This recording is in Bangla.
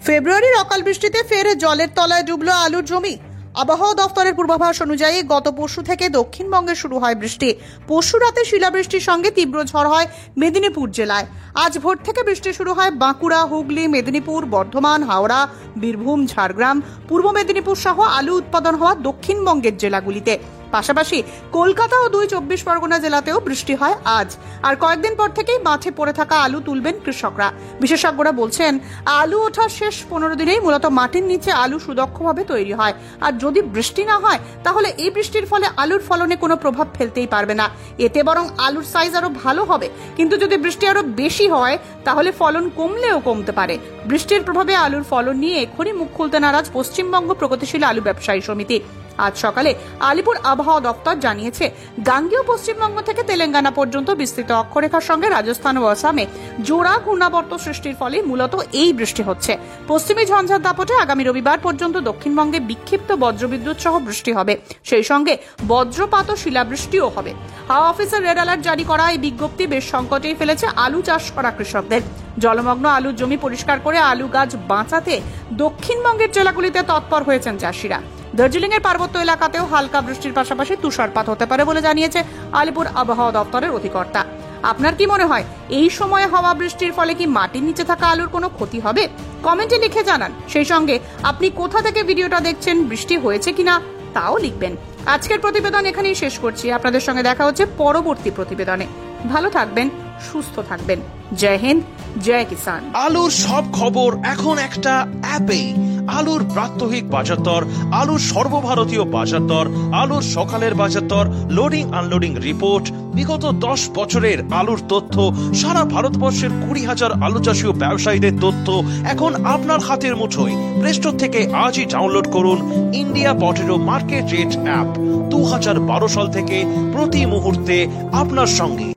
ফেব্রুয়ারির অকাল বৃষ্টিতে ফের জলের তলায় ডুবলো আলুর জমি। আবহাওয়া দফতরের পূর্বাভাস অনুযায়ী গত পরশু থেকে দক্ষিণবঙ্গে শুরু হয় বৃষ্টি। পরশু রাতে শিলাবৃষ্টির সঙ্গে তীব্র ঝড় হয় মেদিনীপুর জেলায়। আজ ভোর থেকে বৃষ্টি শুরু হয় বাঁকুড়া, হুগলি, মেদিনীপুর, বর্ধমান, হাওড়া, বীরভূম, ঝাড়গ্রাম, পূর্ব মেদিনীপুর সহ আলু উৎপাদন হওয়া দক্ষিণবঙ্গের জেলাগুলিতে। পাশাপাশি কলকাতা ও 24 পরগনা জেলাতেও বৃষ্টি হয় আজ। আর কয়েকদিন পর থেকেই মাঠে পড়ে থাকা আলু তুলবেন কৃষকরা। বিশেষজ্ঞরা বলছেন, আলু ওঠার শেষ 15 দিনেই মূলত মাটির নিচে আলু সুদক্ষভাবে তৈরি হয়। আর যদি বৃষ্টি না হয় তাহলে এই বৃষ্টির ফলে আলুর ফলনে কোনো প্রভাব ফেলতেই পারবে না। এতে বরং আলুর সাইজ আরো ভালো হবে। কিন্তু যদি বৃষ্টি আরো বেশি হয় তাহলে ফলন কমলেও কমতে পারে। বৃষ্টির প্রভাবে আলুর ফলন নিয়ে এখনই মুখ খুলতে নারাজ পশ্চিমবঙ্গ প্রগতিশীল আলু ব্যবসায়ী সমিতি। আজ সকালে আলিপুর আবহাওয়া দপ্তর জানিয়েছে, গাঙ্গেয় পশ্চিমবঙ্গ থেকে তেলেঙ্গানা পর্যন্ত বিস্তৃত অক্ষরেখার সঙ্গে রাজস্থান ও আসামে জোড়া ঘূর্ণাবর্ত সৃষ্টির ফলে মূলত এই বৃষ্টি হচ্ছে। পশ্চিমী ঝঞ্ঝার দাপটে আগামী রবিবার পর্যন্ত দক্ষিণবঙ্গে বিক্ষিপ্ত বজ্রবিদ্যুৎ সহ বৃষ্টি হবে। সেই সঙ্গে বজ্রপাত ও শিলাবৃষ্টিও হবে। হাওয়া অফিসের রেড অ্যালার্ট জারি করা এই বিজ্ঞপ্তি বেশ সংকটেই ফেলেছে আলু চাষ করা কৃষকদের। জলমগ্ন আলুর জমি পরিষ্কার করে আলু গাছ বাঁচাতে দক্ষিণবঙ্গের জেলাগুলিতে তৎপর হয়েছেন চাষিরা। দার্জিলিং এর পার্বত্য এলাকাতেও হালকা বৃষ্টির পাশাপাশি তুষারপাত হতে পারে বলে জানিয়েছে আলিপুর আবহাওয়া দপ্তরের অধিকর্তা। আপনার কি মনে হয়, এই সময়ে হওয়া বৃষ্টির ফলে কি মাটির নিচে থাকা আলুর কোনো ক্ষতি হবে? কমেন্টে লিখে জানান। সেই সঙ্গে আপনি কোথা থেকে ভিডিওটা দেখছেন, বৃষ্টি হয়েছে কিনা তাও লিখবেন। আজকের প্রতিবেদন এখানেই শেষ করছি। আপনাদের সঙ্গে দেখা হচ্ছে পরবর্তী প্রতিবেদনে। ভালো থাকবেন, সুস্থ থাকবেন। জয় হিন্দ, জয় কিষান। আলুর সব খবর এখন একটা অ্যাপেই। আলুর প্রাত্যহিক বাজার দর, আলুর সর্বভারতীয় বাজার দর, আলুর সকালের বাজার দর, লোডিং আনলোডিং রিপোর্ট, বিগত 10 বছরের আলুর তথ্য, সারা ভারতবর্ষের 20,000 আলু চাষী ও ব্যবসায়ীদের তথ্য এখন আপনার হাতের মুঠোয়। প্লে স্টোর থেকে আজই ডাউনলোড করুন India potato market rate app. 2012 সাল থেকে প্রতি মুহূর্তে আপনার সঙ্গে।